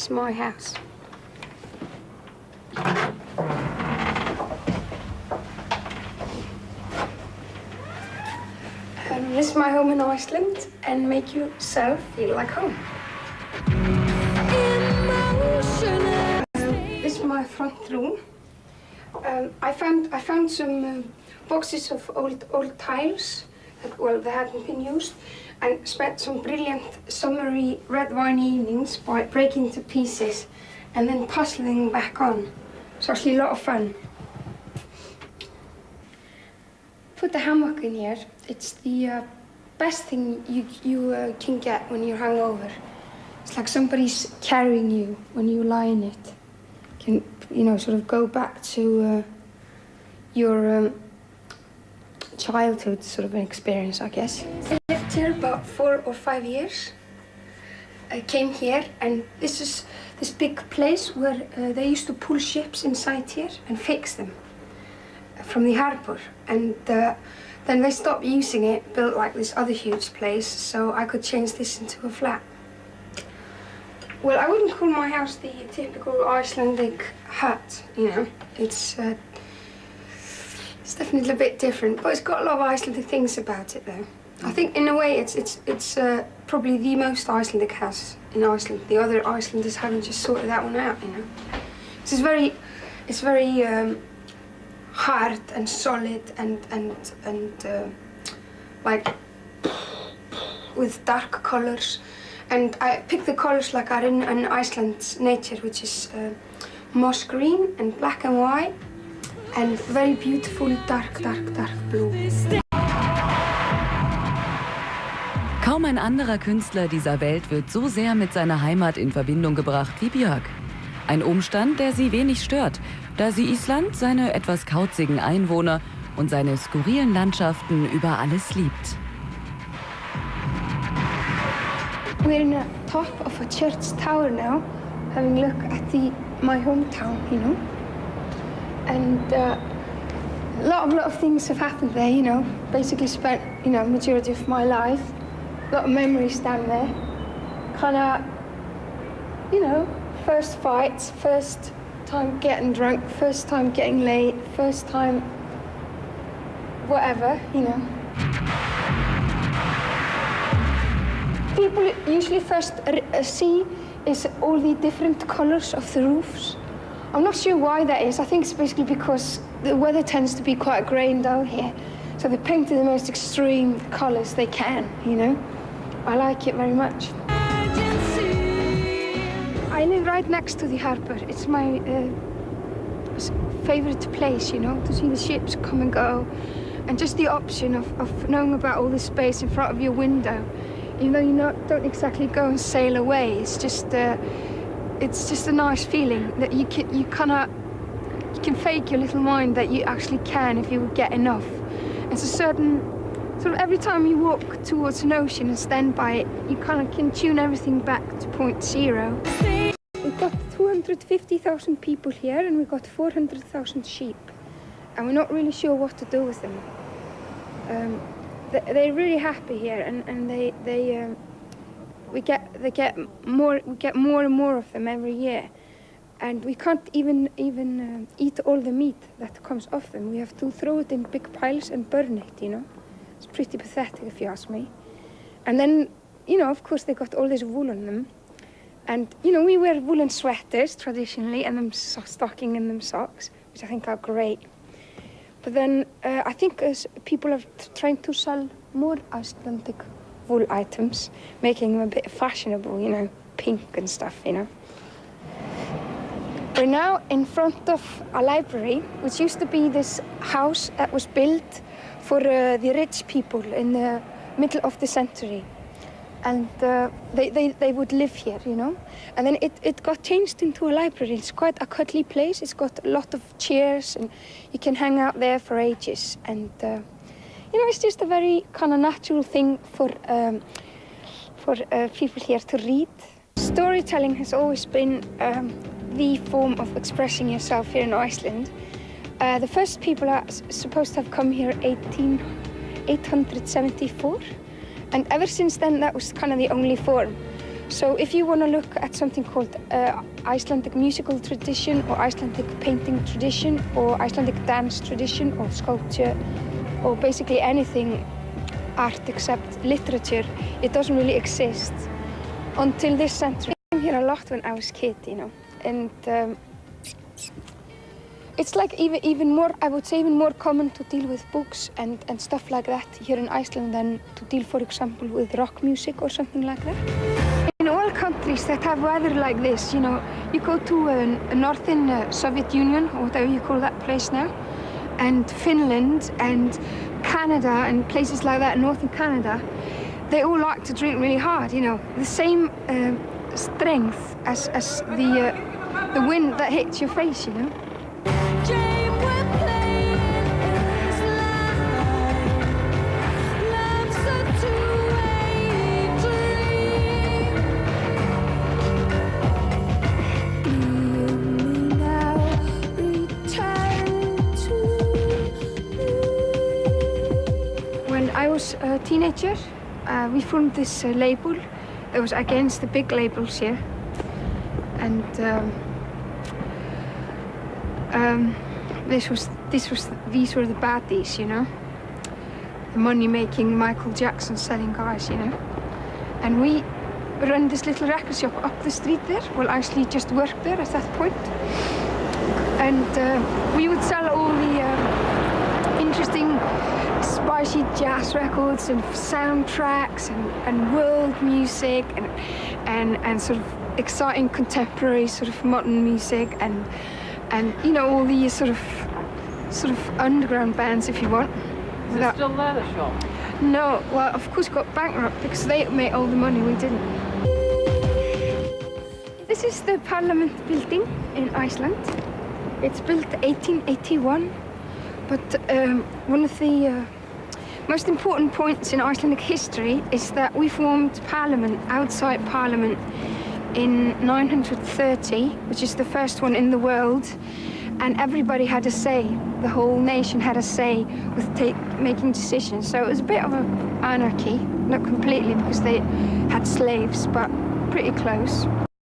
This is my house. This is my home in Iceland, and make yourself feel like home. This is my front room. I found some boxes of old tiles that, well, they hadn't been used, and spent some brilliant summery red wine evenings by breaking to pieces and then puzzling back on. It's actually a lot of fun. Put the hammock in here. It's the best thing you can get when you're hungover. It's like somebody's carrying you when you lie in it. You can, sort of go back to your childhood sort of an experience, I guess. I lived here about 4 or 5 years. I came here, and this is this big place where they used to pull ships inside here and fix them from the harbor. And then they stopped using it, built like this other huge place, so I could change this into a flat. Well, I wouldn't call my house the typical Icelandic hut, It's definitely a bit different, but it's got a lot of Icelandic things about it, though. I think, in a way, it's probably the most Icelandic house in Iceland. The other Icelanders haven't just sorted that one out, It's very hard and solid and like with dark colors. And I picked the colors like are in Iceland's nature, which is moss green and black and white, and very beautiful dark blue. Kaum ein anderer Künstler dieser Welt wird so sehr mit seiner Heimat in Verbindung gebracht wie Bjork. Ein Umstand, der sie wenig stört, da sie Island, seine etwas kauzigen Einwohner und seine skurrilen Landschaften über alles liebt. We're in the top of a church tower now, having a look at my hometown, And a lot of things have happened there, Basically spent, majority of my life. A lot of memories down there. Kinda, first fights, first time getting drunk, first time getting late, first time whatever, People usually first see is all the different colors of the roofs. I'm not sure why that is. I think it's basically because the weather tends to be quite grey and dull here. So they painted the most extreme colors they can, I like it very much. I live right next to the harbor. It's my favorite place, to see the ships come and go. And just the option of knowing about all the space in front of your window. Even though you don't exactly go and sail away, it's just a nice feeling that you can fake your little mind that you actually can if you get enough. It's a certain sort of every time you walk towards an ocean and stand by it, you kind of can tune everything back to point zero. We've got 250,000 people here, and we've got 400,000 sheep, and we're not really sure what to do with them. They're really happy here, and we get more and more of them every year, and we can't even eat all the meat that comes off them. We have to throw it in big piles and burn it. It's pretty pathetic if you ask me. And then of course they got all this wool on them, and we wear woolen sweaters traditionally, and them stocking and them socks, which I think are great. But then I think people are trying to sell more Icelandic wool items, making them a bit fashionable, pink and stuff, We're now in front of a library, which used to be this house that was built for the rich people in the middle of the century. And they would live here, And then it got changed into a library. It's quite a cuddly place. It's got a lot of chairs, and you can hang out there for ages. And, it's just a very kind of natural thing for people here to read. Storytelling has always been the form of expressing yourself here in Iceland. The first people are supposed to have come here 874. And ever since then, that was kind of the only form. So if you want to look at something called Icelandic musical tradition or Icelandic painting tradition or Icelandic dance tradition or sculpture or basically anything art except literature, it doesn't really exist until this century. I came here a lot when I was a kid, you know, and it's like even more, I would say even more common to deal with books and stuff like that here in Iceland than to deal, for example, with rock music or something like that. In all countries that have weather like this, you know, you go to a northern Soviet Union, or whatever you call that place now, and Finland and Canada and places like that, northern Canada, they all like to drink really hard, you know, the same strength as the wind that hits your face, you know. When I was a teenager, we formed this label that was against the big labels here, and these were the baddies, you know, the money-making Michael Jackson selling guys, you know, and we run this little record shop up the street there. Well, actually, just worked there at that point, and we would sell all the interesting, spicy jazz records and soundtracks and world music and sort of exciting contemporary sort of modern music and you know, all these sort of underground bands, if you want. Is it still there, the shop? No, well, of course, got bankrupt because they made all the money, we didn't. This is the Parliament building in Iceland. It's built 1881, but one of the most important points in Icelandic history is that we formed Parliament, outside Parliament, in 930, which is the first one in the world, and everybody had a say. The whole nation had a say with making decisions. So it was a bit of an anarchy, not completely because they had slaves, but pretty close.